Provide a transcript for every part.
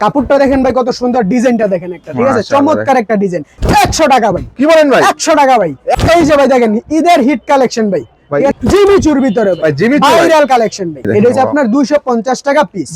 কাপড়টা দেখেন ভাই, কত সুন্দর ডিজাইনটা দেখেন একটা, ঠিক আছে, চমৎকার একটা ডিজাইন। 100 টাকা ভাই। কি বলেন ভাই? 100 টাকা ভাই। এই যে ভাই দেখেন, ঈদের হিট কালেকশন ভাই, জিমি চুর ভিতরে ভাই, জিমি চুর ভাইরাল কালেকশন ভাই। এটা হচ্ছে আপনার 250 টাকা পিস।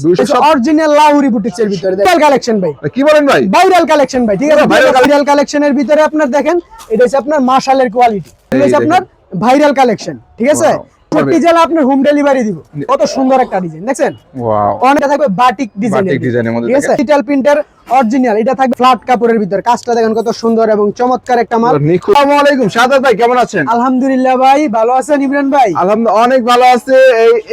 অরিজিনাল লাহুরি বুটিক্সের ভিতরে ভাইরাল কালেকশন ভাই। কি বলেন ভাই? ভাইরাল কালেকশন ভাই, ঠিক আছে। ভাইরাল কালেকশনের ভিতরে আপনার দেখেন, এটা হচ্ছে আপনার মাশালের কোয়ালিটি, এটা হচ্ছে আপনার ভাইরাল কালেকশন, ঠিক আছে। প্রতি জেলা আপনার হোম ডেলিভারি দিব। কত সুন্দর একটা ডিজাইন দেখছেন, ওয়াও। অনেকটা থাকবে বাটিক ডিজাইনের মধ্যে, ঠিক আছে। ডিজিটাল প্রিন্টার অরিজিনাল, এটা থাকবে ফ্ল্যাট কাপড়ের ভিতর। কাজটা দেখেন কত সুন্দর এবং চমৎকার একটা মাল। আসসালামু আলাইকুম শাহাদাত ভাই, কেমন আছেন? আলহামদুলিল্লাহ ভাই, ভালো আছেন ইমরান ভাই? আলহামদুলিল্লাহ অনেক ভালো আছে।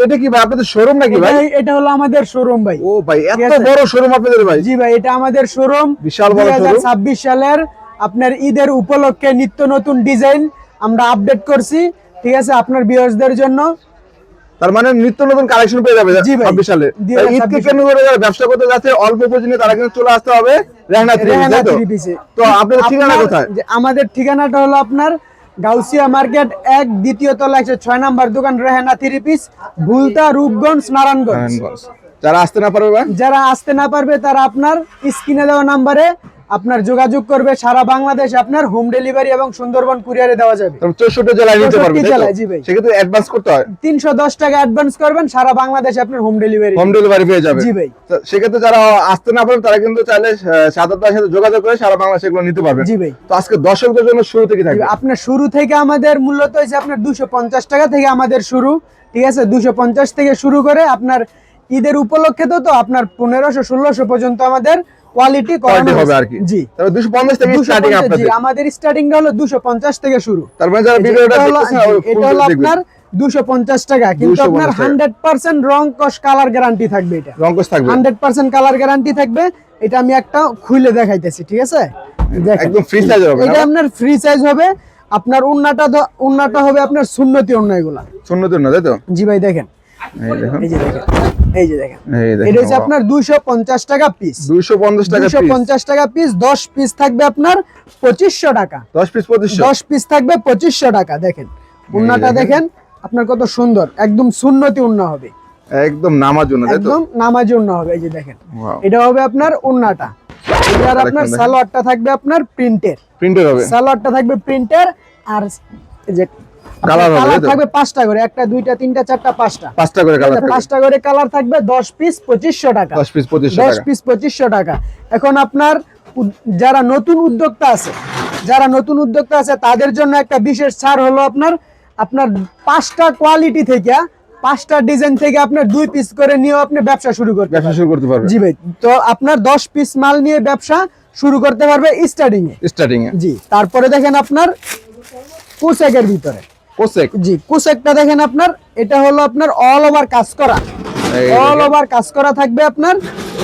এটা কি ভাই আপনাদের শোরুম নাকি ভাই? এটা হলো আমাদের শোরুম ভাই। ও ভাই, এত বড় শোরুম আপনাদের ভাই? জি ভাই, এটা আমাদের শোরুম। বিশাল বড় শোরুম। 2026 সালের আপনার ঈদের উপলক্ষে নিত্য নতুন ডিজাইন আমরা আপডেট করছি, ঠিক আছে, আপনার ভিউয়ার্সদের জন্য। তার মানে নিত্য নতুন কালেকশন পেয়ে যাবে 26 সালে। ঈদকে কেন্দ্র করে যারা ব্যবসা করতে যাচ্ছে অল্প পুঁজি নিয়ে, তারা কিন্তু চলে আসতে হবে রেহানা থ্রি পিসে। তো আপনাদের ঠিকানা কোথায়? আমাদের ঠিকানাটা হলো আপনার গাউসিয়া মার্কেট 1 দ্বিতীয় তলা 106 নাম্বার দোকান, রেহানা থ্রি পিস, ভুলতা, রূপগঞ্জ, নারায়ণগঞ্জ। যারা আসতে না পারবে ভাই, যারা আসতে না পারবে তারা আপনার স্ক্রিনে দেওয়া নাম্বারে আপনার যোগাযোগ করবে। সারা বাংলাদেশ আপনার হোম ডেলিভারি এবং সুন্দরবন কুরিয়ারে দেওয়া যাবে। 64 জেলায় নিতে পারবে। 64 জেলায়, জি ভাই। সেক্ষেত্রে অ্যাডভান্স করতে হয় 310 টাকা অ্যাডভান্স করবেন, সারা বাংলাদেশ আপনার হোম ডেলিভারি পেয়ে যাবে। জি ভাই। সেক্ষেত্রে যারা আসতে না পারবে তারা কিন্তু চাইলে শাহাদাত ভাইয়ের সাথে যোগাযোগ করে সারা বাংলাদেশে এগুলো নিতে পারবে। জি ভাই। তো আজকে দর্শকদের জন্য শুরু থেকে থাকবে আপনার শুরু থেকে আমাদের মূলত হচ্ছে আপনার 250 টাকা থেকে আমাদের শুরু, ঠিক আছে। 250 থেকে শুরু করে আপনার ঈদের উপলক্ষে তো আপনার 1500-1600 পর্যন্ত আমাদের কোয়ালিটি হবে আর কি। জি, তবে 250 থেকে স্টার্টিং আপনাদের। জি, আমাদের স্টার্টিংটা হলো 250 থেকে শুরু। তার মানে যারা ভিডিওটা দেখতেছেন এটা হলো আপনার 250 টাকা, কিন্তু আপনার 100% রং কস কালার গ্যারান্টি থাকবে। এটা রং কস থাকবে, 100% কালার গ্যারান্টি থাকবে। এটা আমি একটা খুলে দেখাইতেছি, ঠিক আছে। দেখেন একদম ফ্রি সাইজ হবে। এটা আপনার ফ্রি সাইজ হবে। আপনার উন্নাটা হবে আপনার সুন্নতি উন্না, এগুলা সুন্নতি উন্না, তাই তো? জি ভাই, দেখেন, এই যে দেখেন, এটা হচ্ছে আপনার 250 টাকা পিস। 250 টাকা পিস। 10 পিস থাকবে আপনার 2500 টাকা। 10 পিস 2500। 10 পিস থাকবে 2500 টাকা। দেখেন উন্নাটা দেখেন আপনার কত সুন্দর, একদম সুন্নতি উন্না হবে, একদম নামাজ জন্য, তাই তো? একদম নামাজি উন্না হবে। এই যে দেখেন, এটা হবে আপনার উন্নাটা। এটার আপনার সালোয়ারটা থাকবে আপনার প্রিন্টের হবে। সালোয়ারটা থাকবে প্রিন্টের। আর এই যে কালার থাকবে 5টা করে, 1টা 2টা 3টা 4টা 5টা করে কালার, 5টা করে কালার থাকবে। 10 পিস 2500 টাকা। 10 পিস 2500 টাকা। এখন আপনার যারা নতুন উদ্যোক্তা আছে তাদের জন্য একটা বিশেষ ছাড় হলো আপনার 5টা কোয়ালিটি থেকে, 5টা ডিজাইন থেকে আপনার 2 পিস করে নিয়ে আপনি ব্যবসা শুরু করতে পারবেন। জি ভাই, তো আপনার 10 পিস মাল নিয়ে ব্যবসা শুরু করতে পারবে স্টার্টিং এ। জি, তারপরে দেখেন আপনার কোসেকের ভিতরে জি, কোসেকটা দেখেন আপনার, এটা হলো আপনার অল ওভার কাজ করা থাকবে আপনার।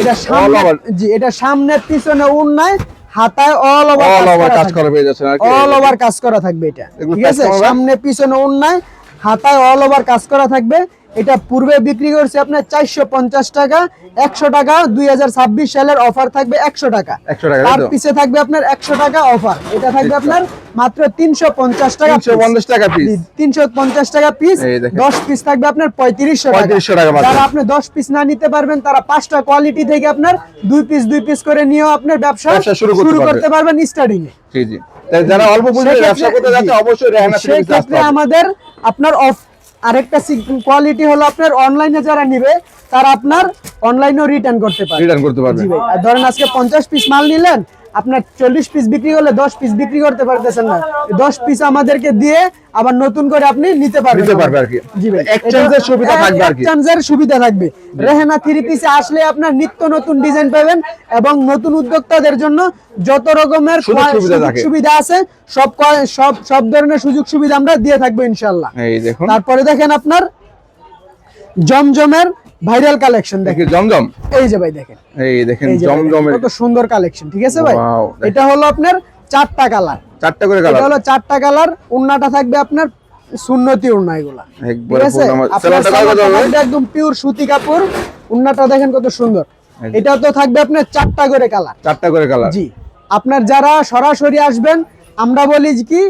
এটা সামনে, জি, এটা সামনে পিছনে উন্নায় হাতায় অল ওভার কাজ করা পেয়ে যাচ্ছে, অল ওভার কাজ করা থাকবে এটা, ঠিক আছে। সামনে পিছনে উন্নায় হাতায় অল ওভার কাজ করা থাকবে। এটা পূর্বে বিক্রি করছে আপনার 450 টাকা। 100 টাকা 2026 সালের অফার থাকবে 100 টাকা। তার পিছে থাকবে আপনার 100 টাকা অফার। এটা থাকবে আপনার মাত্র 350 টাকা। 350 টাকা পিস। 10 পিস থাকবে আপনার 3500 টাকা। যারা আপনি 10 পিস না নিতে পারবেন তারা 5টা কোয়ালিটি থেকে আপনার 2 পিস করে নিয়েও আপনার ব্যবসা শুরু করতে পারবেন স্টার্টিং এ। জি জি, যারা অল্প পুঁজিতে ব্যবসা করতে যাচ্ছে অবশ্যই রেহানা থ্রি পিস আসতে হবে। আমাদের আপনার আরেকটা কোয়ালিটি হলো আপনার অনলাইনে যারা নিবে তারা আপনার অনলাইনেও রিটার্ন করতে পারবে। জি ভাই, আর ধরেন আজকে 50 পিস মাল নিলেন, আপনার 40 পিস বিক্রি করলে 10 পিস বিক্রি করতে পারতেছেন না, 10 পিস আমাদেরকে দিয়ে আবার নতুন করে আপনি নিতে পারবেন আর কি। জি ভাই, এক্সচেঞ্জের সুবিধা থাকবে আর কি। এক্সচেঞ্জের সুবিধা থাকবে। রেহানা থ্রি পিসে আসলে আপনার নিত্য নতুন ডিজাইন পাবেন এবং নতুন উদ্যোক্তাদের জন্য যত রকমের সুবিধা আছে সব ধরনের সুযোগ সুবিধা আমরা দিয়ে থাকবো ইনশাআল্লাহ। এই দেখুন, তারপরে দেখেন আপনার জমজমের ভাইরাল কালেকশন দেখেন। জমজম, এই যে ভাই দেখেন, এই দেখেন জমজমের কত সুন্দর কালেকশন, ঠিক আছে ভাই। এটা হলো আপনার 4টা কালার, 4টা করে কালার। এটা হলো 4টা কালার। উন্নাটা থাকবে আপনার সুন্নতি উন্না, এগুলা একদম পিওর সুতি কাপড়। উন্নাটা দেখেন কত সুন্দর। এটা তো থাকবে আপনার 4টা করে কালার। জি, আপনার যারা সরাসরি আসবেন, আমরা বলি কি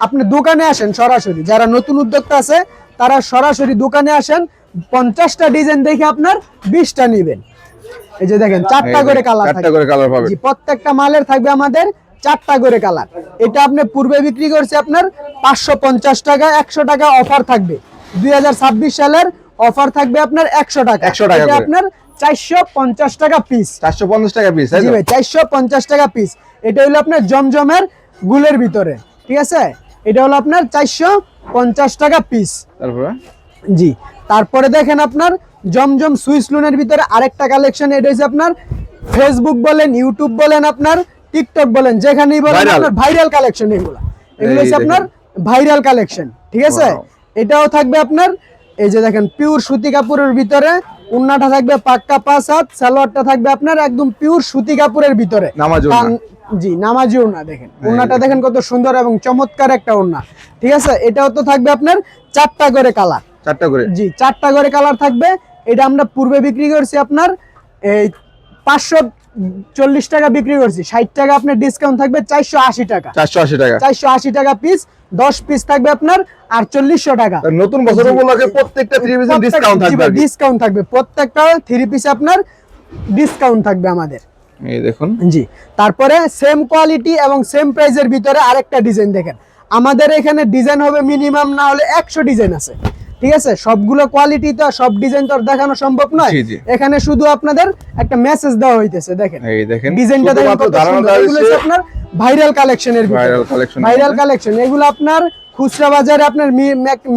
আপনি দোকানে আসেন সরাসরি। যারা নতুন উদ্যোক্তা আছে তারা সরাসরি দোকানে আসেন, 50টা ডিজাইন দেখে আপনার 20টা নেবেন। এই যে দেখেন চারটা করে কালার, চারটা করে কালার পাবেন। জি, প্রত্যেকটা মালের থাকবে আমাদের চারটা করে কালার। এটা আপনি পূর্বে বিক্রি করছে আপনার 550 টাকা, 100 টাকা অফার থাকবে। 2026 সালের অফার থাকবে আপনার 100 টাকা। 100 টাকা এটা করে। আপনার 450 টাকা পিস। 450 টাকা পিস, জি ভাই, 450 টাকা পিস। এটা হলো আপনার জমজমের গুলের ভিতরে, ঠিক আছে? এটা হলো আপনার 450 টাকা পিস। তারপরে জি, তারপরে দেখেন আপনার জমজম সুইস লুনের ভিতরে আরেকটা কালেকশন। এটা হচ্ছে আপনার ফেসবুক বলেন, ইউটিউব বলেন, আপনার টিকটক বলেন, যেখানেই বলেন Viral। আপনার ভাইরাল কালেকশন। এগুলো এই হচ্ছে আপনার ভাইরাল কালেকশন, ঠিক আছে? Wow। এটাও থাকবে আপনার, এই যে দেখেন পিওর সুতি কাপড়ের ভিতরে। উন্নাটা থাকবে পাক্কা 5 হাত, সালোয়ারটা থাকবে আপনার একদম পিওর সুতি কাপড়ের ভিতরে। নামাজ ওড়না। জি, নামাজি ওড়না। দেখেন ওড়নাটা দেখেন কত সুন্দর এবং চমৎকার একটা ওড়না, ঠিক আছে? এটাও তো থাকবে আপনার চারটা করে কালার। 4টা করে। জি, চারটা করে কালার থাকবে। এটা আমরা পূর্বে বিক্রি করছি আপনার এই 540 টাকা বিক্রি করছি। 60 টাকা আপনার ডিসকাউন্ট থাকবে 480 টাকা। 480 টাকা। 480 টাকা পিস, 10 পিস থাকবে আপনার 4800 টাকা। নতুন বছর উপলক্ষে প্রত্যেকটা 3% ডিসকাউন্ট থাকবে। ডিসকাউন্ট থাকবে প্রত্যেকটা 3 পিস আপনার ডিসকাউন্ট থাকবে আমাদের। এই দেখুন। জি, তারপরে সেম কোয়ালিটি এবং সেম প্রাইজের ভিতরে আরেকটা ডিজাইন দেখেন। আমাদের এখানে ডিজাইন হবে মিনিমাম না হলে 100 ডিজাইন আছে, ঠিক আছে? সবগুলো কোয়ালিটি তো সব ডিজাইন তো আর দেখানো সম্ভব নয়। জি, জি। এখানে শুধু আপনাদের একটা মেসেজ দেওয়া হইতেছে। দেখেন এই দেখেন ডিজাইনটা দেখেন শুধুমাত্র কত ধারণা সুন্দর। দেওয়া এগুলো হয়েছে হচ্ছে আপনার ভাইরাল কালেকশনের ভিতরে। Viral collection. ভাইরাল কালেকশন এগুলো আপনার খুচরা বাজারে আপনার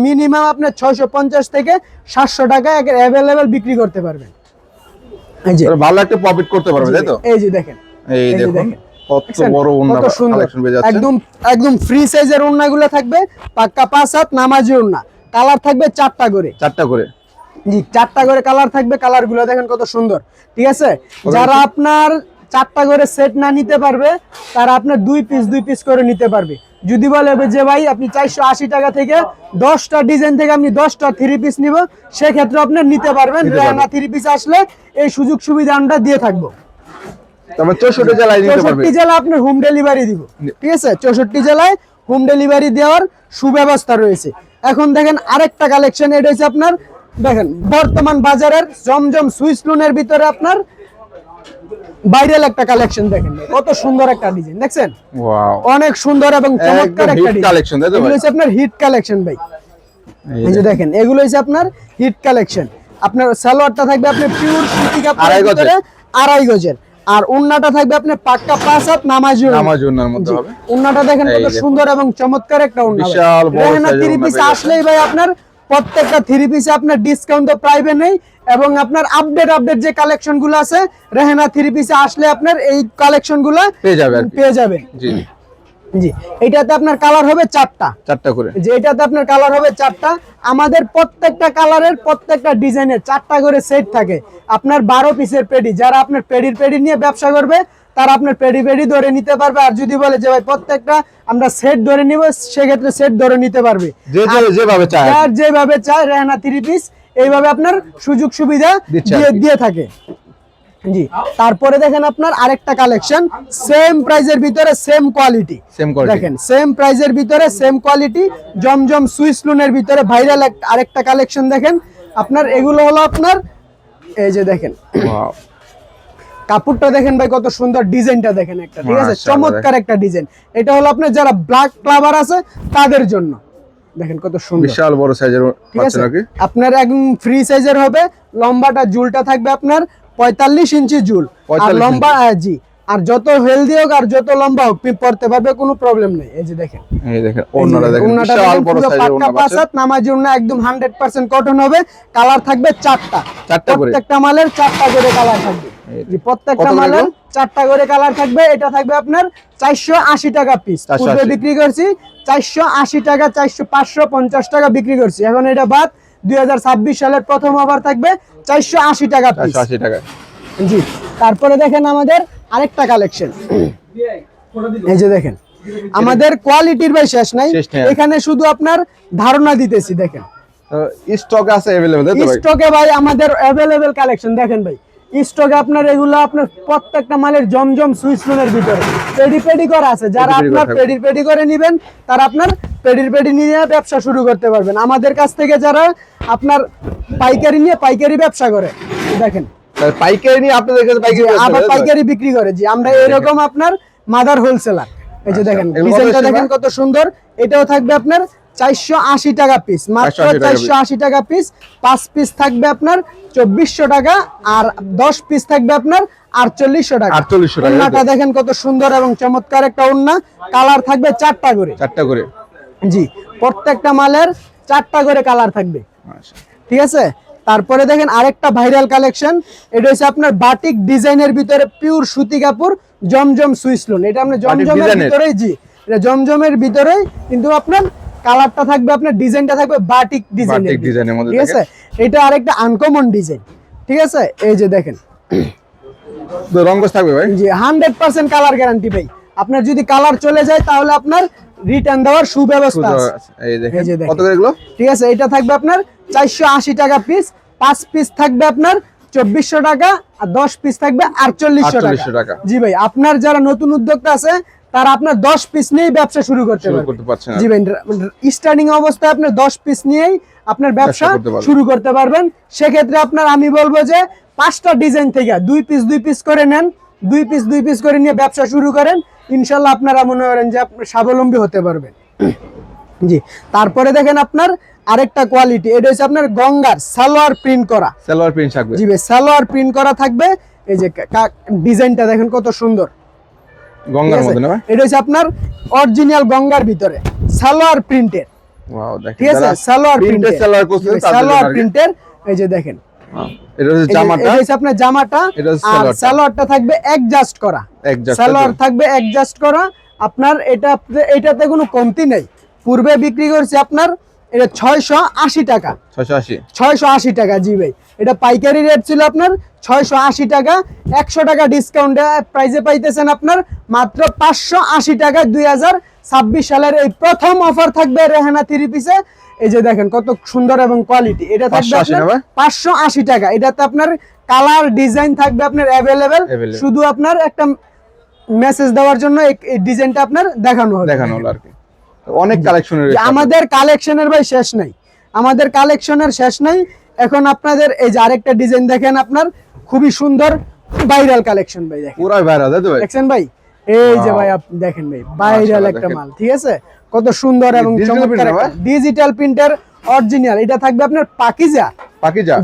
মিনিমাম আপনার 650 থেকে 700 টাকা अवेलेबल বিক্রি করতে পারবেন। এই যে ভালো একটা প্রফিট করতে পারবে, তাই তো? এই যে দেখেন, এই যে দেখুন দেখেন। কত দেখছেন? বড় ওড়না কত সুন্দর। কালেকশন পেয়ে যাচ্ছে। একদম একদম ফ্রি সাইজের ওড়নাগুলো থাকবে, পাক্কা 5 হাত নামাজি ওড়না। কালার থাকবে 4টা করে। 4টা করে। জি, 4টা করে কালার থাকবে। কালারগুলো দেখেন কত সুন্দর, ঠিক আছে? যারা আপনার 4টা করে সেট না নিতে পারবে, তারা আপনার 2 পিস করে নিতে পারবে। যদি বলে যে ভাই আপনি 480 টাকা থেকে 10টা ডিজাইন থেকে আমি 10টা 3 পিস নিব, সেক্ষেত্রে আপনি নিতে পারবেন। রেহানা 3 পিস আসলে এই সুযোগ সুবিধা আমরা দিয়ে থাকবো। তারপর 64 জেলায় নিতে পারবে। 64 জেলা আপনার হোম ডেলিভারি দিব, ঠিক আছে? 64 জেলায় হোম ডেলিভারি দেওয়ার সুব্যবস্থা রয়েছে। এখন দেখেন আরেকটা কালেকশন। এটা হচ্ছে আপনার দেখেন বর্তমান বাজারের জমজম সুইস লুনের ভিতরে আপনার ভাইরাল একটা কালেকশন। দেখেন কত সুন্দর একটা ডিজাইন, দেখছেন? ওয়াও, অনেক সুন্দর এবং চমৎকার একটা হিট কালেকশন, তাই তো? এগুলো হচ্ছে আপনার হিট কালেকশন ভাই। এই যে দেখেন এগুলো হচ্ছে আপনার হিট কালেকশন। আপনার সালোয়ারটা থাকবে আপনার পিওর সুতি কাপড়ের ভিতরে 2.5 গজের, আর ওন্নাটা থাকবে আপনার পাক্কা 5 হাত নামাজি ওড়নার মধ্যে হবে। ওন্নাটা দেখেন কত সুন্দর এবং চমৎকার একটা ওন্না। বিশাল বড় রেহানা সাইজের 3 ওড়না পিস পেয়ে আসলেই ভাই আপনার প্রত্যেকটা 3 পিসে আপনার ডিসকাউন্ট তো প্রাইভেট নেই, এবং আপনার আপডেট যে কালেকশন গুলো আছে রেহানা 3 পিসে আসলে আপনার এই কালেকশন গুলো পেয়ে যাবেন। জি জি, এটাতে আপনার কালার হবে 4টা করে। যে এটাতে আপনার কালার হবে 4টা। আমাদের প্রত্যেকটা কালারের প্রত্যেকটা ডিজাইনের 4টা করে সেট থাকে। আপনার 12 পিসের পেডি, যারা আপনার পেডি নিয়ে ব্যবসা করবে তারা আপনার পেডি ধরে নিতে পারবে। আর যদি বলে যে ভাই প্রত্যেকটা আমরা সেট ধরে নিব, সেক্ষেত্রে সেট ধরে নিতে পারবে। যেভাবে চায় রেহানা 3 পিস এইভাবে আপনার সুযোগ সুবিধা দিয়ে থাকে। জি, তারপরে দেখেন আপনার আরেকটা কালেকশন সেম প্রাইজের ভিতরে সেম কোয়ালিটি। দেখেন সেম প্রাইজের ভিতরে সেম কোয়ালিটি জমজম সুইস লুনের ভিতরে ভাইরাল আরেকটা কালেকশন। দেখেন আপনার এগুলো হলো আপনার এই যে দেখেন কাপড়টা দেখেন ভাই কত সুন্দর, ডিজাইনটা দেখেন একটা, ঠিক আছে? চমৎকার একটা ডিজাইন। এটা হলো আপনার যারা ব্ল্যাক ক্লাবার আছে তাদের জন্য। দেখেন কত সুন্দর, বিশাল বড় সাইজের পাচ্ছেন নাকি? আপনার একদম ফ্রি সাইজের হবে। লম্বাটা জুলটা থাকবে আপনার 45 ইঞ্চি জুল, আর লম্বা জি, আর যত হেলদি হোক আর যত লম্বা হোক পড়তে পারবে, কোনো প্রবলেম নেই। এই যে দেখেন, এই দেখেন ওন্নাটা দেখেন বিশাল বড় সাইজের ওন্না পাচ্ছেন। নামাজি ওন্না একদম 100% কটন হবে। কালার থাকবে 4টা করে। প্রত্যেকটা মালের 4টা করে কালার থাকবে। জি, প্রত্যেকটা মালের 4টা করে কালার থাকবে। এটা থাকবে আপনার 480 টাকা পিস। পূর্বে বিক্রি করছি 480 টাকা, 550 টাকা বিক্রি করছি। এখন এটা বাদ 2026 সালের প্রথম অফার থাকবে 480 টাকা পিস। 480 টাকা। জি, তারপরে দেখেন আমাদের আরেকটা কালেকশন। এই যে দেখেন আমাদের কোয়ালিটির ভাই শেষ নাই, এখানে শুধু আপনার ধারণা দিতেছি। দেখেন স্টক আছে अवेलेबल, তাই তো ভাই? স্টকে ভাই আমাদের अवेलेबल কালেকশন দেখেন ভাই। স্টকে আপনার এগুলো আপনার প্রত্যেকটা মালের জমজম সুইস লুনের ভিতরে পেডি করা আছে। যারা আপনার পেডি করে নেবেন তারা আপনার পেডি নিয়ে ব্যবসা শুরু করতে পারবেন। আমাদের কাছ থেকে যারা আপনার পাইকারি নিয়ে পাইকারি ব্যবসা করে, দেখেন পাইকারি নিয়ে আপনাদের কাছে আবার পাইকারি বিক্রি করে। জি, আমরা এরকম আপনার মাদার হোলসেলার। এই যে দেখেন ডিজাইনটা দেখেন কত সুন্দর। এটাও থাকবে আপনার 480 টাকা পিস, মাত্র 480 টাকা পিস। 5 পিস থাকবে আপনার 2400 টাকা, আর 10 পিস থাকবে আপনার 4800 টাকা। 4800 টাকা। ওন্নাটা দেখেন কত সুন্দর এবং চমৎকার একটা ওন্না। কালার থাকবে 4টা করে। 4টা করে। জি, প্রত্যেকটা মালের 4টা করে কালার থাকবে। ঠিক আছে। তারপরে দেখেন আরেকটা ভাইরাল কালেকশন, এটা হচ্ছে আপনার বাটিক ডিজাইনের ভিতরে পিওর সুতি কাপড়, জমজম সুইস লোন। এটা আপনার জমজমের ভিতরেই, জি এটা জমজমের ভিতরেই, কিন্তু আপনার কালারটা থাকবে, আপনার ডিজাইনটা থাকবে বাটিক ডিজাইনের মধ্যে। ঠিক আছে, এটা আরেকটা আনকমন ডিজাইন। ঠিক আছে, এই যে দেখেন রংগস থাকবে ভাই। জি, 100% কালার গ্যারান্টি ভাই। আপনার যদি কালার চলে যায় তাহলে আপনার রিটার্ন দেওয়ার সুব্যবস্থা আছে। এই দেখেন কত করে এগুলো? ঠিক আছে, এটা থাকবে আপনার 480 টাকা পিস। 5 পিস থাকবে আপনার 2400 টাকা, আর 10 পিস থাকবে 4800 টাকা। জি ভাই, আপনার যারা নতুন উদ্যোক্তা আছে তারা আপনার 10 পিস নিয়েই ব্যবসা শুরু করতে পারবেন। জি ভাই, স্টার্টিং অবস্থায় আপনি 10 পিস নিয়েই আপনার ব্যবসা শুরু করতে পারবেন। সেক্ষেত্রে আপনার আমি বলবো যে 5টা ডিজাইন থেকে 2 পিস করে নেন, 2 পিস করে নিয়ে ব্যবসা শুরু করেন। ইনশাল্লাহ আপনারা মনে করেন যে আপনি স্বাবলম্বী হতে পারবেন। জি, তারপরে দেখেন আপনার আরেকটা কোয়ালিটি, এটা হচ্ছে আপনার গঙ্গার সালোয়ার প্রিন্ট করা। সালোয়ার প্রিন্ট থাকবে। জি ভাই, সালোয়ার প্রিন্ট করা থাকবে। এই যে ডিজাইনটা দেখেন কত সুন্দর, গঙ্গার মধ্যে না ভাই? এটা হচ্ছে আপনার অরিজিনাল গঙ্গার ভিতরে সালোয়ার প্রিন্টের। ওয়াও, দেখেন ঠিক আছে, সালোয়ার প্রিন্টের, সালোয়ার প্রিন্টের। এই যে দেখেন এটা হচ্ছে জামাটা, এটা হচ্ছে আপনার জামাটা, আর সালোয়ারটা থাকবে অ্যাডজাস্ট করা। সালোয়ার থাকবে অ্যাডজাস্ট করা। আপনার এটাতে কোনো কমতি নেই। পূর্বে বিক্রি করছে আপনার এটা 680 টাকা। 680 টাকা। জি ভাই, এটা পাইকারি রেট ছিল আপনার 680 টাকা। 100 টাকা ডিসকাউন্টে প্রাইসে পাইতেছেন আপনার মাত্র 580 টাকা। 2026 সালের এই প্রথম অফার থাকবে রেহানা 3 পিসে। এই যে দেখেন কত সুন্দর এবং কোয়ালিটি। এটা থাকবে আপনার 580 টাকা। এটাতে আপনার কালার ডিজাইন থাকবে আপনার অ্যাভেলেবেল। শুধু আপনার একটা মেসেজ দেওয়ার জন্য এই ডিজাইনটা আপনার দেখানো হলো আর কি। অনেক কালেকশনের, আমাদের কালেকশনের ভাই শেষ নাই, আমাদের কালেকশনের শেষ নাই। এখন আপনাদের এই যে আরেকটা ডিজাইন দেখেন, আপনার খুবই সুন্দর ভাইরাল কালেকশন ভাই। দেখেন পুরো ভাইরাল দেখছেন ভাই। এই যে ভাই আপনি দেখেন ভাই, ভাইরাল একটা মাল। ঠিক আছে, কত সুন্দর এবং চমৎকার ডিজিটাল প্রিন্টার অরিজিনাল। এটা থাকবে আপনার পাকিজা।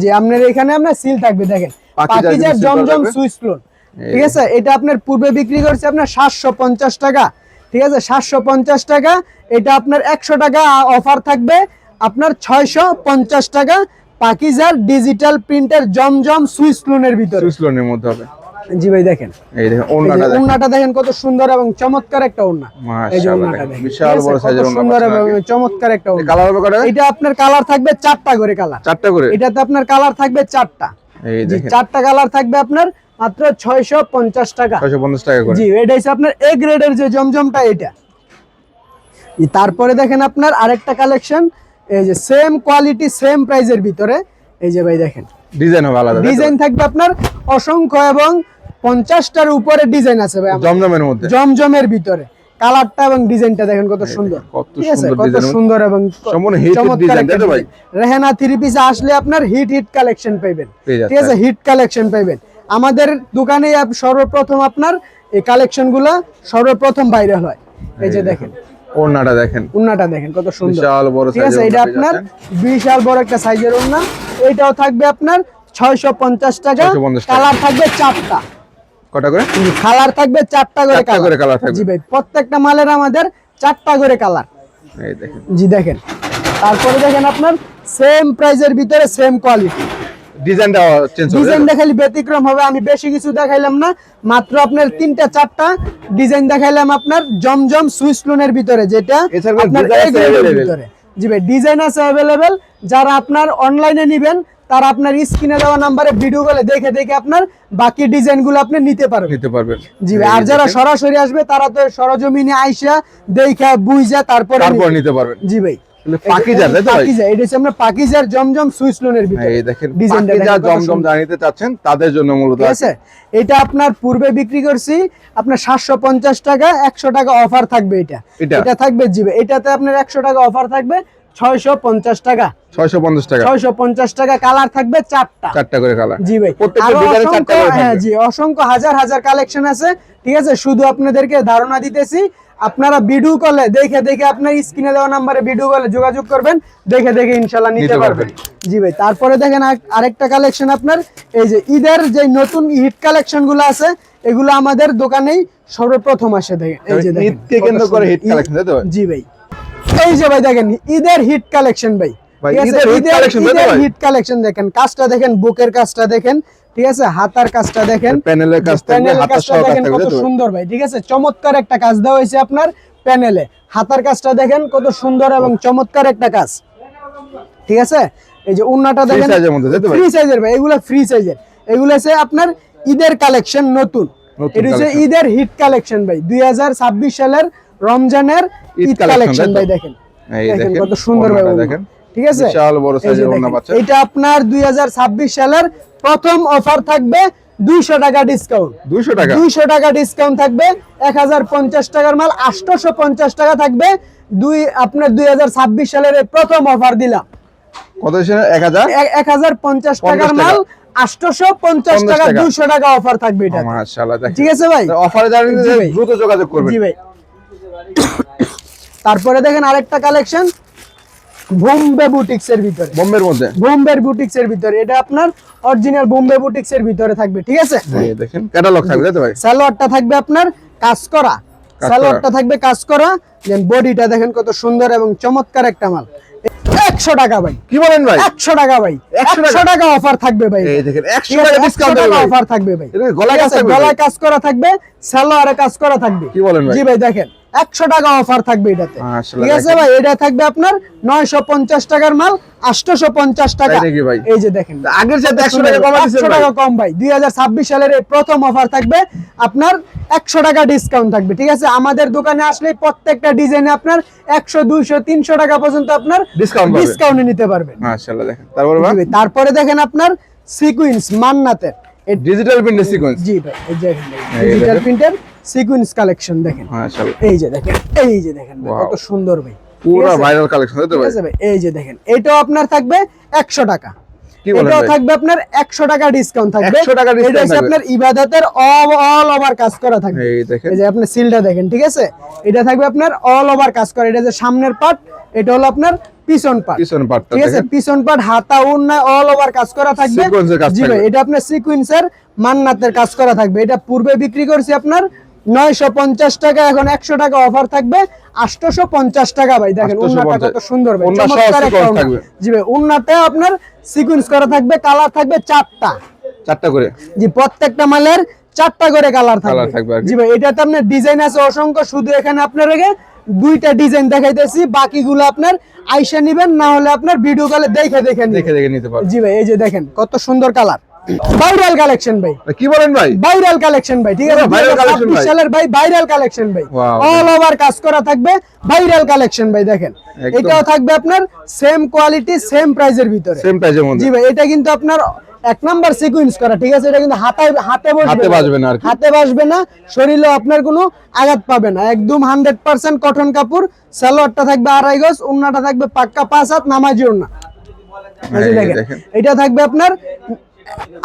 জি, আপনার এখানে আপনার সিল থাকবে, দেখেন পাকিজা জমজম সুইস লোন। ঠিক আছে, এটা আপনার পূর্বে বিক্রি করছে আপনার 750 টাকা। ঠিক আছে, 750 টাকা। এটা আপনার 100 টাকা অফার থাকবে আপনার 650 টাকা। পাকিজার ডিজিটাল প্রিন্টার জমজম সুইস লোনের ভিতরে, সুইস লোনের মধ্যে হবে। জি ভাই, দেখেন এই দেখেন ওন্নাটা দেখেন কত সুন্দর এবং চমৎকার একটা ওন্না। এই যে ওন্নাটা দেখেন বিশাল বড় সাইজের ওন্না, সুন্দর এবং চমৎকার একটা ওন্না। কালার হবে কয়টা? এটা আপনার কালার থাকবে 4টা করে কালার। 4টা করে। এটাতে আপনার কালার থাকবে 4টা। এই দেখেন 4টা কালার থাকবে আপনার মাত্র 650 টাকা। 650 টাকা করে। জি, এটা হচ্ছে আপনার এ গ্রেডের যে জমজমটা এটা। তারপরে দেখেন আপনার আরেকটা কালেকশন, এই যে সেম কোয়ালিটি সেম প্রাইজের ভিতরে। এই যে ভাই দেখেন ডিজাইন হবে আলাদা, ডিজাইন থাকবে আপনার অসংখ্য এবং 50টার উপরে ডিজাইন আছে ভাই জমজমের মধ্যে, জমজমের ভিতরে। কালারটা এবং ডিজাইনটা দেখেন কত সুন্দর, ঠিক আছে, কত সুন্দর এবং চমৎকার একটা ভাই। রেহানা 3 পিসে আসলে আপনার হিট কালেকশন পাবেন। ঠিক আছে, হিট কালেকশন পাবেন। আমাদের দোকানে সর্বপ্রথম আপনার এই কালেকশনগুলো সর্বপ্রথম ভাইরাল হয়। এই যে দেখেন ওন্নাটা দেখেন, ওন্নাটা দেখেন কত সুন্দর, বিশাল বড় সাইজের। ঠিক আছে, এটা আপনার বিশাল বড় একটা সাইজের ওন্না। এটাও থাকবে আপনার 650 টাকা। কালার থাকবে 4টা। কটা করে কালার থাকবে? 4টা করে কালার থাকবে। জি ভাই, প্রত্যেকটা মালের আমাদের 4টা করে কালার। এই দেখেন, জি দেখেন। তারপরে দেখেন আপনার সেম প্রাইজের ভিতরে সেম কোয়ালিটি। ডিজাইনটা চেঞ্জ হবে, ডিজাইনটা খালি ব্যতিক্রম হবে। আমি বেশি কিছু দেখাইলাম না, মাত্র আপনার 3টা 4টা ডিজাইন দেখাইলাম আপনার জমজম সুইস লোনের ভিতরে, যেটা আপনার এর ভিতরে। জি ভাই, ডিজাইন আছে अवेलेबल। যারা আপনার অনলাইনে নেবেন তারা আপনার স্ক্রিনে দেওয়া নম্বরে ভিডিও কলে দেখে দেখে আপনার বাকি ডিজাইনগুলো আপনি নিতে পারবেন। জি ভাই, আর যারা সরাসরি আসবে তারা তো সরজমিনে আইসা দেখা বুঝা তারপর নিতে পারবেন। জি ভাই, পাকিজা, তাই তো ভাই? পাকিজা, এটা হচ্ছে আমরা পাকিজার জমজম সুইস লোনের ভিতরে। এই দেখেন পাকিজা জমজম জানিতে চাচ্ছেন তাদের জন্য মূলত আছে। এটা আপনার পূর্বে বিক্রি করছি আপনার 750 টাকা, 100 টাকা অফার থাকবে। এটা থাকবে, জি ভাই, এটাতে আপনার 100 টাকা অফার থাকবে, 650 টাকা। 650 টাকা। 650 টাকা। কালার থাকবে চারটা করে কালার। জি ভাই, প্রত্যেকটা ডিজাইনে চারটা করে হ্যাঁ থাকবে। জি, অসংখ্য হাজার হাজার কালেকশন আছে, ঠিক আছে। শুধু আপনাদেরকে ধারণা দিতেছি, আপনারা ভিডিও কলে দেখে দেখে আপনার স্ক্রিনে দেওয়া নম্বরে ভিডিও কলে যোগাযোগ করবেন, দেখে দেখে ইনশাআল্লাহ নিতে পারবেন। জি ভাই, তারপরে দেখেন আরেকটা কালেকশন আপনার, এই যে ঈদের যে নতুন হিট কালেকশন গুলো আছে, এগুলো আমাদের দোকানেই সর্বপ্রথম আসে। দেখেন এই যে দেখেন ঈদকে কেন্দ্র করে হিট কালেকশন, তাই তো? জি ভাই, এই যে ভাই দেখেন ঈদের হিট কালেকশন ভাই, ঠিক আছে। ঈদের হিট কালেকশন দেখেন, কাজটা দেখেন, বুকের কাজটা দেখেন, ঠিক আছে, হাতার কাজটা দেখেন, প্যানেলের কাজটা দেখেন কত সুন্দর ভাই, ঠিক আছে। চমৎকার একটা কাজ দেওয়া হয়েছে আপনার প্যানেলে। হাতার কাজটা দেখেন কত সুন্দর এবং চমৎকার একটা কাজ, ঠিক আছে। এই যে ওন্নাটা দেখেন, ফ্রি সাইজের ভাই, এগুলো ফ্রি সাইজের, এগুলো আছে আপনার ঈদের কালেকশন নতুন। এটা হচ্ছে ঈদের হিট কালেকশন ভাই, 2026 সালের রমজানের ঈদ কালেকশন ভাই। দেখেন দেখেন কত সুন্দর ভাই, দেখেন, ঠিক আছে। বিশাল বড় সাইজের ওন্না পাচ্ছেন। এটা আপনার 2026 সালের প্রথম অফার থাকবে 200 টাকা ডিসকাউন্ট। 200 টাকা ডিসকাউন্ট থাকবে। 1050 টাকার মাল 850 টাকা থাকবে। আপনার 2026 সালের প্রথম অফার দিলাম। কত ছিল? 1050 টাকার মাল 850 টাকা, 200 টাকা অফার থাকবে এটা। মাশাআল্লাহ, ঠিক আছে ভাই, অফারে জানেন দ্রুত যোগাযোগ করবেন। জি ভাই। তারপরে দেখেন আরেকটা কালেকশন বোম্বে বুটিক্স এর ভিতরে, বোম্বের বুটিক্স এর ভিতরে, এটা আপনার অরিজিনাল বোম্বে বুটিক্স এর ভিতরে থাকবে, ঠিক আছে। এই দেখেন ক্যাটালগ থাকবে, তাই তো ভাই? সালোয়ারটা থাকবে আপনার কাজ করা, সালোয়ারটা থাকবে কাজ করা, দেন বডিটা দেখেন কত সুন্দর এবং চমৎকার একটা মাল। 100 টাকা ভাই। কি বলেন ভাই? 100 টাকা ভাই, 100 টাকা অফার থাকবে ভাই। এই দেখেন 100 টাকা ডিসকাউন্ট অফার থাকবে ভাই। গলায় কাজ করা থাকবে, সালোয়ারে কাজ করা থাকবে। কি বলেন ভাই? জি ভাই, দেখেন 100 টাকা অফার থাকবে এটাতে, ঠিক আছে ভাই। এটা থাকবে আপনার 950 টাকার মাল 850 টাকা। এই যে দেখেন আগের সাথে 100 টাকা কম দিয়েছেন ভাই। 100 টাকা কম ভাই। 2026 সালের এই প্রথম অফার থাকবে আপনার, 100 টাকা ডিসকাউন্ট থাকবে, ঠিক আছে। আমাদের দোকানে আসলে প্রত্যেকটা ডিজাইনে আপনার 100 200 300 টাকা পর্যন্ত আপনার ডিসকাউন্টে নিতে পারবেন। মাশাআল্লাহ, দেখেন তারপরে দেখেন আপনার সিকোয়েন্স মান্নাতের ডিজিটাল প্রিন্টের সিকোয়েন্স। জি ভাই, এই যে ডিজিটাল প্রিন্টের সিকোয়েন্স কালেকশন দেখেন। মাশাআল্লাহ, এই যে দেখেন, এই যে দেখেন কত সুন্দর ভাই, পুরো ভাইরাল কালেকশন, তাই তো ভাই? এই যে দেখেন, এটাও আপনার থাকবে 100 টাকা। এটাও থাকবে আপনার 100 টাকা ডিসকাউন্ট থাকবে। এটা হচ্ছে আপনার ইবাদতের অল ওভার কাজ করা থাকবে। এই যে আপনি সিলটা দেখেন, ঠিক আছে। এটা থাকবে আপনার অল ওভার কাজ করা। এটা যে সামনের পার্ট, এটা হলো আপনার পিছন পার্ট, ঠিক আছে। পিছন পার্ট, হাতা, ওড়না অল ওভার কাজ করা থাকবে। জি ভাই, এটা আপনার সিকোয়েন্সের মান্নাতের কাজ করা থাকবে। এটা পূর্বে বিক্রি করছি আপনার 950 টাকা, এখন 100 টাকা অফার থাকবে 850 টাকা ভাই। দেখেন ওন্নাটা কত সুন্দর ভাই, চমৎকার একটা ওন্না। জি ভাই, ওন্নাতে আপনার সিকোয়েন্স করা থাকবে, কালার থাকবে চারটা করে। জি, প্রত্যেকটা মালের 4টা করে কালার থাকবে। জি ভাই, এটাতে আপনার ডিজাইন আছে অসংখ্য, শুধু এখানে আপনার আগে 2টা ডিজাইন দেখাইতেছি, বাকিগুলো আপনার আইসা নেবেন, না হলে আপনার ভিডিও কলে দেখে নিতে পারবেন। জি ভাই, এই যে দেখেন কত সুন্দর কালার, ভাইরাল কালেকশন ভাই। কি বলেন ভাই? ভাইরাল কালেকশন ভাই, ঠিক আছে। 2026 সালের ভাই ভাইরাল কালেকশন ভাই, অল ওভার কাজ করা থাকবে, ভাইরাল কালেকশন ভাই। দেখেন এটাও থাকবে আপনার সেম কোয়ালিটি সেম প্রাইজের ভিতরে, সেম প্রাইজের মধ্যে। জি ভাই, এটা কিন্তু আপনার 1 নাম্বার সিকোয়েন্স করা, ঠিক আছে। এটা কিন্তু হাতে বাসবে না, শরীরে আপনার কোনো আঘাত পাবে না। একদম 100% কটন কাপড়। সালোয়ারটা থাকবে 2.5 গজ, ওন্নাটা থাকবে পাক্কা 5 হাত নামাজি ওন্না। এই যে দেখেন, এটা থাকবে আপনার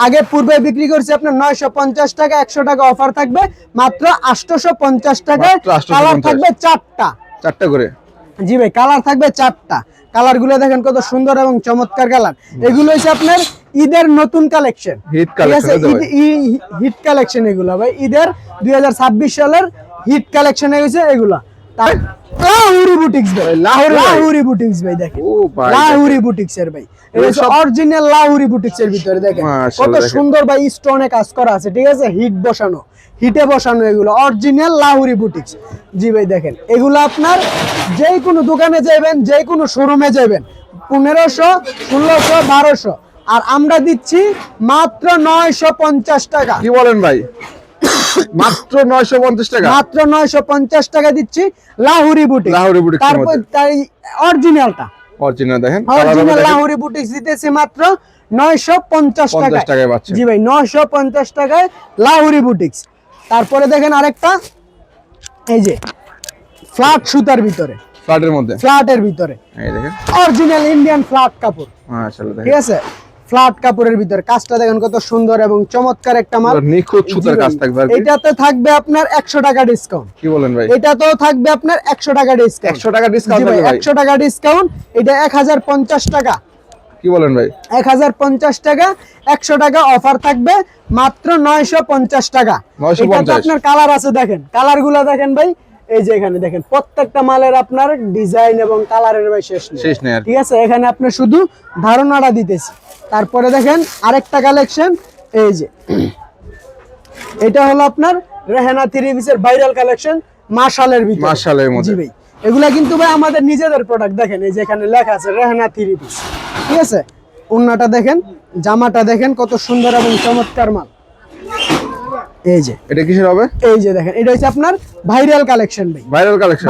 আগে পূর্বে বিক্রি করছে আপনার 950 টাকা, 100 টাকা অফার থাকবে মাত্র 850 টাকায়। কালার থাকবে 4টা করে। জি ভাই, কালার থাকবে 4টা। কালার গুলো দেখেন কত সুন্দর এবং চমৎকার কালার। এগুলো হচ্ছে আপনার ঈদের নতুন কালেকশন, হিট কালেকশন এগুলো ভাই। ঈদের 2026 সালের হিট কালেকশন হয়েছে এগুলা। লাহুরি বুটিক্স ভাই, লাহুরি বুটিক্স ভাই। দেখেন লাহুরি বুটিক্স এর ভাই, এটা অরিজিনাল লাহুরি বুটিক্স এর ভিতরে দেখেন কত সুন্দর ভাই, স্টোনে কাজ করা আছে, ঠিক আছে। হিটে বসানো এগুলো অরিজিনাল লাহুরি বুটিক্স। জি ভাই, দেখেন এগুলো আপনার যে কোনো দোকানে যাবেন, যে কোনো শোরুমে যাবেন, 1500 1600 1200, আর আমরা দিচ্ছি মাত্র 950 টাকা। কি বলেন ভাই? মাত্র 950 টাকা, মাত্র 950 টাকা দিচ্ছি লাহুরি বুটিক্স। তারপর তাই অরিজিনালটা, দেখেন অরিজিনাল লাহুরি বুটিক্স দিতেছি মাত্র 950 টাকায়। জি ভাই, 950 টাকায় লাহুরি বুটিক্স। তারপরে দেখেন আরেকটা, এই যে ফ্ল্যাট সুতার ভিতরে, ফ্ল্যাটের ভিতরে এই দেখেন অরিজিনাল ইন্ডিয়ান ফ্ল্যাট কাপড়, মাশাআল্লাহ দেখেন ঠিক আছে, ফ্ল্যাট কাপড়ের ভিতরে কাজটা দেখেন কত সুন্দর এবং চমৎকার একটা মাল, নিখুঁত সুতার কাজ থাকবে। এটাতে থাকবে আপনার 100 টাকা ডিসকাউন্ট। কি বলেন ভাই? এটাতেও থাকবে আপনার 100 টাকা ডিসকাউন্ট। 100 টাকা ডিসকাউন্ট থাকবে ভাই, 100 টাকা ডিসকাউন্ট। এটা 1050 টাকা। কি বলেন ভাই? 1050 টাকা, 100 টাকা অফার থাকবে মাত্র 950 টাকা। এটাতে আপনার কালার আছে, দেখেন কালারগুলো দেখেন ভাই, এই যে এখানে দেখেন প্রত্যেকটা মালের আপনার ডিজাইন এবং কালারের ভাই শেষ নেই, ঠিক আছে, এখানে আপনি শুধু ধারণাটা দিতেছি। তারপরে দেখেন আরেকটা কালেকশন, এই যে এটা হলো আপনার রেহানা থ্রি পিসের ভাইরাল কালেকশন মাশালের ভিতরে, মাশালের মধ্যে। জি ভাই, এগুলা কিন্তু ভাই আমাদের নিজেদের প্রোডাক্ট। দেখেন এই যে এখানে লেখা আছে রেহানা থ্রি পিস, ঠিক আছে, ওন্নাটা দেখেন, জামাটা দেখেন কত সুন্দর এবং চমৎকার মাল। এই যে এটা কিসের হবে? এই যে দেখেন এটা হচ্ছে আপনার ভাইরাল কালেকশন ভাই,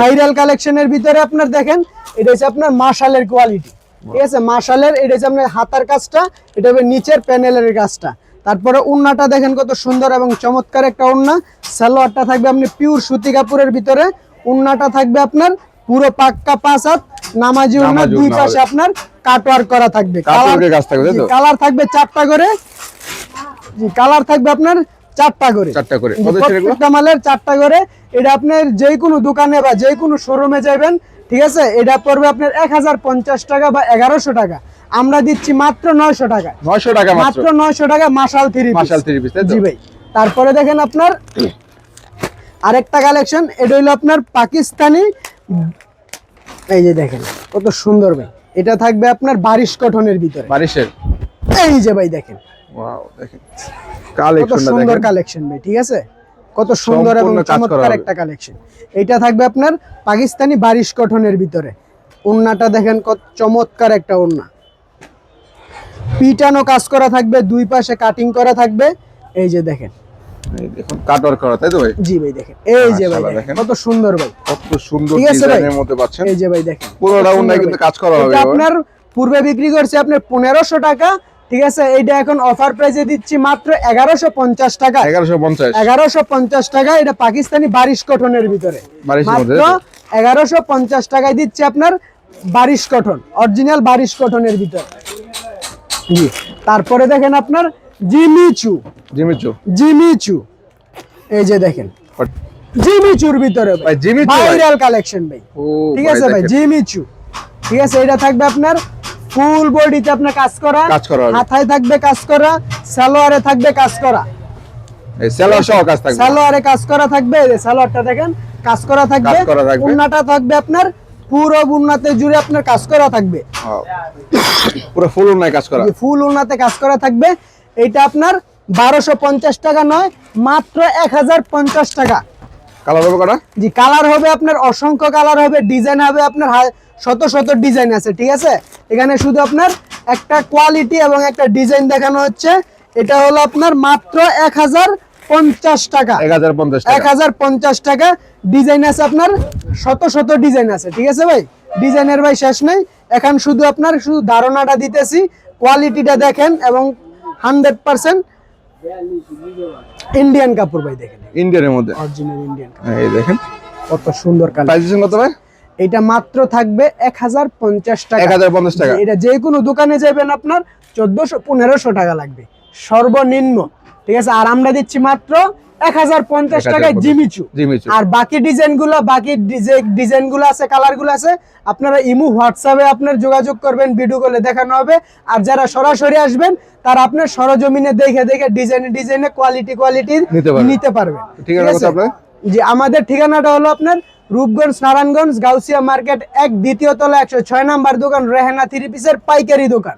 ভাইরাল কালেকশনের ভিতরে আপনার দেখেন এটা হচ্ছে আপনার মাশালের কোয়ালিটি, ঠিক আছে, মাশালের। এটা হচ্ছে আপনার হাতার কাজটা, এটা হবে নিচের প্যানেলের কাজটা। তারপরে ওন্নাটা দেখেন কত সুন্দর এবং চমৎকার একটা ওন্না। সালোয়ারটা থাকবে আপনি পিওর সুতি কাপড়ের ভিতরে, ওন্নাটা থাকবে আপনার পুরো পাক্কা 5 হাত নামাজি ওন্না, দুই পাশে আপনার কাটওয়ার্ক করা থাকবে, কালার থাকবে 4টা করে, জি কালার থাকবে আপনার 4টা করে, প্রত্যেকটা মালের 4টা করে। এটা আপনার যে কোনো দোকানে বা যে কোনো শোরুমে যাবেন, ঠিক আছে, এটা পড়বে আপনার 1050 টাকা বা 1100 টাকা। আমরা দিচ্ছি মাত্র 900 টাকা, 900 টাকা মাত্র 900 টাকা মাশাল থ্রি পিস, জি ভাই। তারপরে দেখেন আপনার আরেকটা কালেকশন, এটা হলো আপনার পাকিস্তানি, এই যে দেখেন কত সুন্দর ভাই, এটা থাকবে আপনার বারিশ কটনের ভিতরে, বারিশের, এই যে ভাই দেখেন, ওয়াও দেখেন কত সুন্দর কালেকশন ভাই, ঠিক আছে, কত সুন্দর এবং চমৎকার একটা কালেকশন। এটা থাকবে আপনার পাকিস্তানি বারিশ কটনের ভিতরে, ওন্নাটা দেখেন কত চমৎকার একটা ওন্না, পিটানো কাজ করা থাকবে, দুই পাশে কাটিং করা থাকবে, এই যে দেখেন, এই দেখুন কাটওয়ার্ক করা, তাই তো ভাই? জি ভাই দেখেন, এই যে ভাই দেখেন কত সুন্দর ভাই, কত সুন্দর ডিজাইনের মধ্যে পাচ্ছেন। এই যে ভাই দেখেন পুরোটা ওন্নায় কিন্তু কাজ করা হবে। এটা আপনার পূর্বে বিক্রি করছে আপনার 1500 টাকা, ঠিক আছে, এইটা এখন অফার প্রাইসে দিচ্ছি মাত্র 1150 টাকা, 1150 টাকা। এটা পাকিস্তানি বারিশ কটনের ভিতরে, মাত্র 1150 টাকায় দিচ্ছি আপনার বারিশ কটন, অরিজিনাল বারিশ কটনের ভিতরে, জি। তারপরে দেখেন আপনার জিমিচু, এই যে দেখেন জিমিচুর ভিতরে ভাইরাল কালেকশন ভাই, ঠিক আছে ভাই, জিমিচু, ঠিক আছে, এটা থাকবে আপনার ফুল বডিতে আপনার কাজ করা, হাতায় থাকবে কাজ করা, সালোয়ারে থাকবে কাজ করা, এই সালোয়ার সহ কাজ থাকবে, সালোয়ারে কাজ করা থাকবে, এই যে সালোয়ারটা দেখেন কাজ করা থাকবে, ওন্নাটা থাকবে আপনার পুরো ওন্নাতে জুড়ে আপনার কাজ করা থাকবে, পুরো ফুল ওন্নায় কাজ করা, ফুল ওন্নাতে কাজ করা থাকবে। এটা আপনার 1250 টাকা নয়, মাত্র 1050 টাকা। কালার হবে কটা? জি কালার হবে আপনার অসংখ্য কালার হবে, ডিজাইন হবে আপনার শত শত ডিজাইন আছে, ঠিক আছে, এখানে শুধু আপনার একটা কোয়ালিটি এবং একটা ডিজাইন দেখানো হচ্ছে। এটা হলো আপনার মাত্র 1050 টাকা, 1050 টাকা। ডিজাইন আছে আপনার শত শত ডিজাইন আছে, ঠিক আছে ভাই, ডিজাইনের ভাই শেষ নেই। এখন শুধু আপনার শুধু ধারণাটা দিতেছি, কোয়ালিটিটা দেখেন এবং 100% ইন্ডিয়ান কাপড় ভাই, দেখেন ইন্ডিয়ানের মধ্যে অরিজিনাল ইন্ডিয়ান কাপড়, এই দেখেন কত সুন্দর কালার। প্রাইস কত ভাই? এটা মাত্র থাকবে 1050 টাকা, 1050 টাকা। এটা যে কোনো দোকানে যাবেন আপনার 1400-1500 টাকা লাগবে সর্বনিম্ন, ঠিক আছে, আর আমরা দিচ্ছি মাত্র 1050 টাকায় জিমিচু। আর বাকি ডিজাইনগুলো, বাকি ডিজাইনগুলো আছে, কালারগুলো আছে, আপনারা ইমো হোয়াটসঅ্যাপে আপনার যোগাযোগ করবেন, ভিডিও কলে দেখানো হবে। আর যারা সরাসরি আসবেন তারা আপনার সরজমিনে দেখে দেখে ডিজাইনে কোয়ালিটি নিতে পারবেন, ঠিক আছে। জি আমাদের ঠিকানাটা হলো আপনার রূপগঞ্জ, নারায়ণগঞ্জ, গাউসিয়া মার্কেট 1 দ্বিতীয় তলা 106 নাম্বার দোকান, রেহানা থ্রি পিসের পাইকারি দোকান।